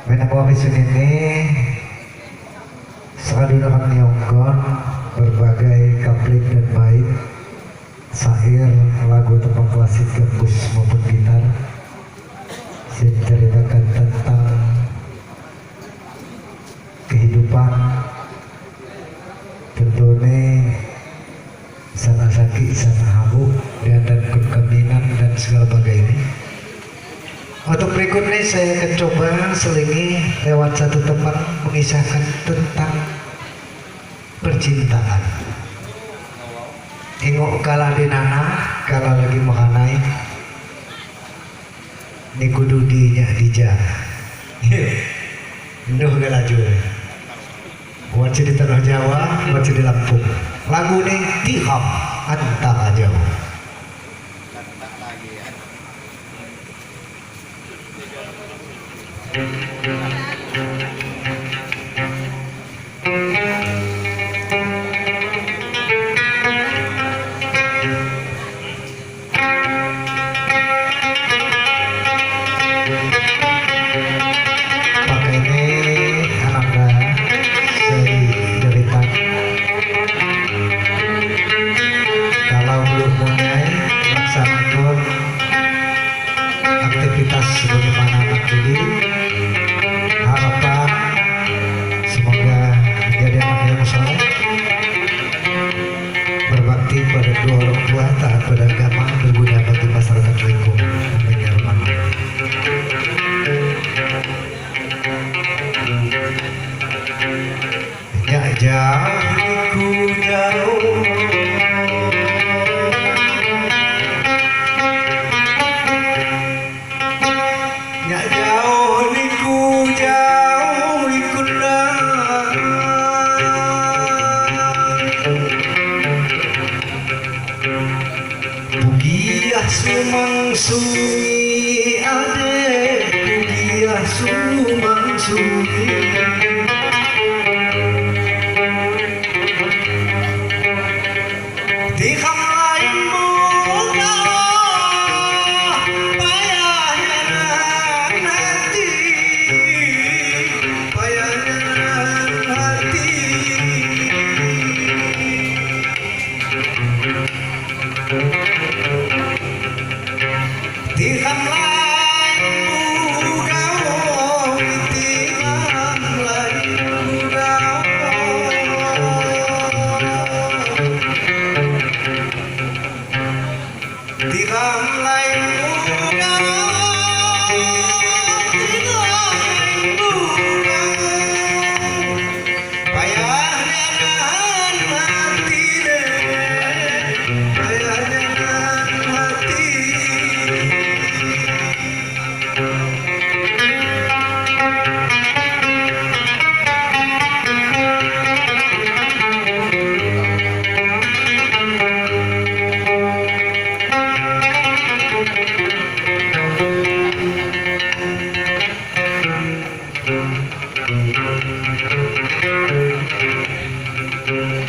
Menanggapi ini sekaduna kami onggon berbagai kaplik dan bait syair lagu tembang klasik gambus maupun gitar yang menceritakan tentang kehidupan tentunya sana saki sana habu dan keminan dan segala bagainya. Untuk berikutnya saya akan coba selingi lewat satu tempat mengisahkan tentang percintaan. Ingok kala di nana, kala lagi makanai, ni kudu dinya dija. Induh galaju. Buat di tanah Jawa, buat di Lampung. Lagu ini Tiham Antara Jauh. Aktivitas sebagaimana anak jadi harapan semoga menjadi anak yang soleh, berbakti pada dua orang tua, taat pada agama, berguna bagi masyarakat lingkungan. Amin ya rabbal alamin. Ya jauh jauh sumang sumi ade, dia sumang sumi. Tiham lain muka, payahnya hati, payahnya hati. Tiham lain bugao, tiham lain bugao. Tiham lain bugao, tiham lain bugao. Payahnya nahan hati deh, payahnya nahan hati.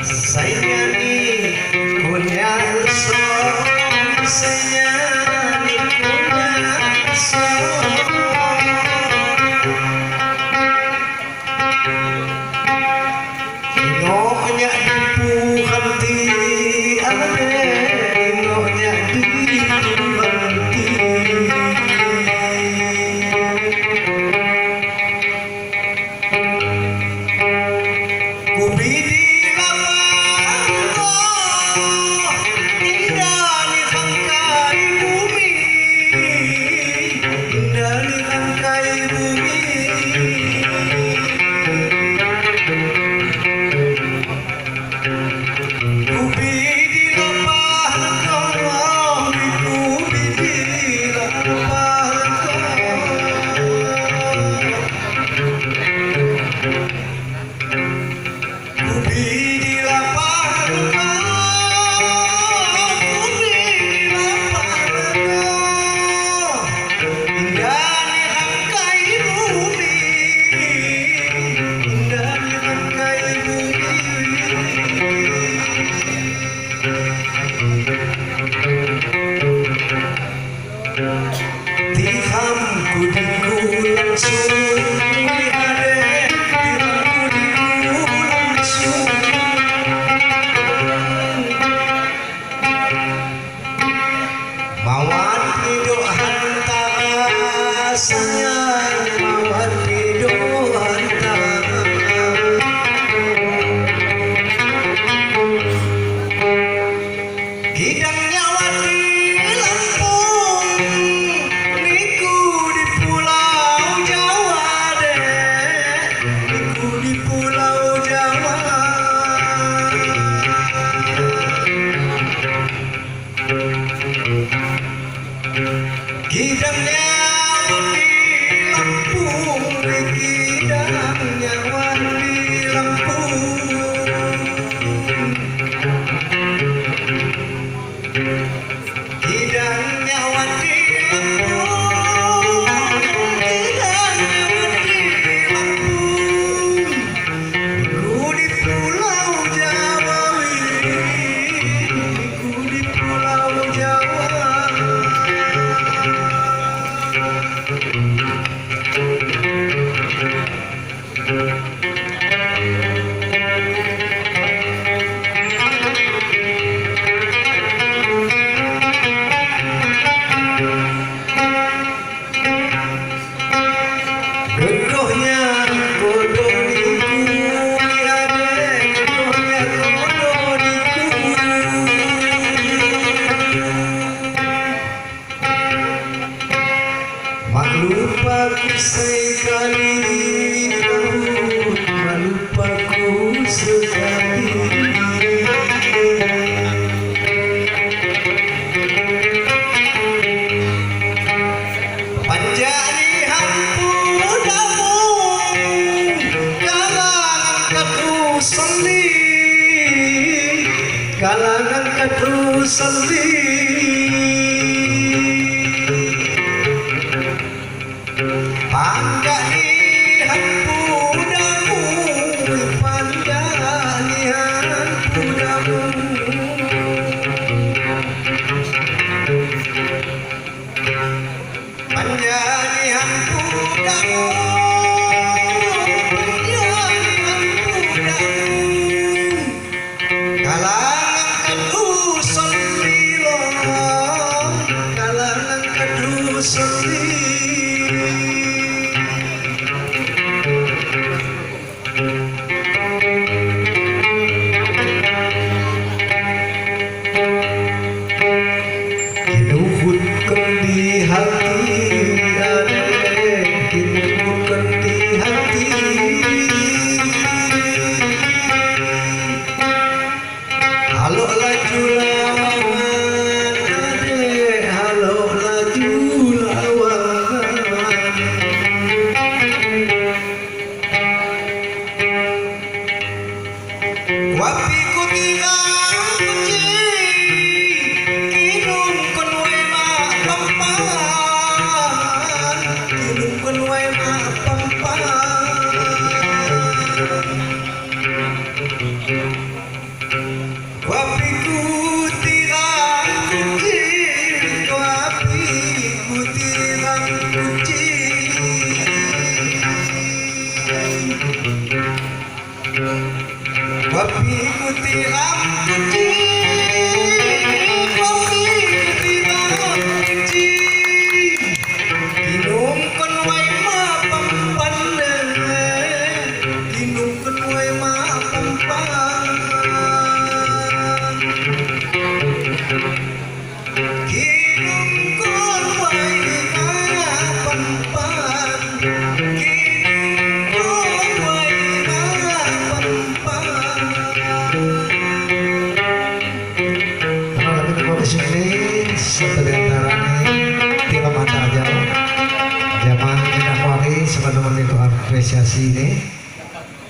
Saya nyanyi punya usul, saya nyanyi punya usul. Ingoknya dipu hati ade, ingoknya dipu hati. Kubidi rasanya mawar di doanta. Gidang nyawa di Lampung, niku di Pulau Jawa deh, niku di Pulau Jawa. Gidang nyawa di Lampung, gidang nyawa di Lampung. Gidang nyawa di Lampung, gidang nyawa di Lampung, niku di Pulau Jawa, niku di Pulau Jawa. Gedohnya bodoh niku ade, gedohnya bodoh niku. Mak lupaku sekali Daud, mak lupaku sekali. Panjani hampudamu kalangan kaduseli, kalangan kaduseli. Panjani hampudamu, panjani hampudamu. Panjani hampudamu, panjani hampudamu, kalangan kaduseli loh, kalangan kaduseli. Kinuhutkan di hati ade, kinuhutkan di hati. Halo laju lawan ade, halo laju lawan. Wapi ku tinggal kunci, kinung kun wae mak pampan, kinung kun wae mak pampan. Wapi ku tinggal kunci, wapi ku tinggal kunci. Wapi ku tinggal kunci, wapi ku tinggal kunci. Kinung kun wae mak pampan, kinung kun wae mak pampan. Kinung kun wae mak pampan, kinung kun wae mak pampan. Lagu kompetisi ini satu di antaranya film antara zaman Minangkabau sebenarnya itu apresiasi ini.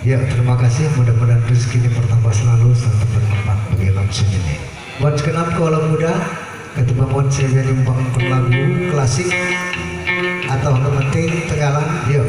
Ya terima kasih, mudah-mudahan rezeki ini bertambah selalu serta bermanfaat bagi langsung ini. Buat segenap kaula muda, ketua mohon saya limpang lagu klasik atau penting Tegalan, yuk.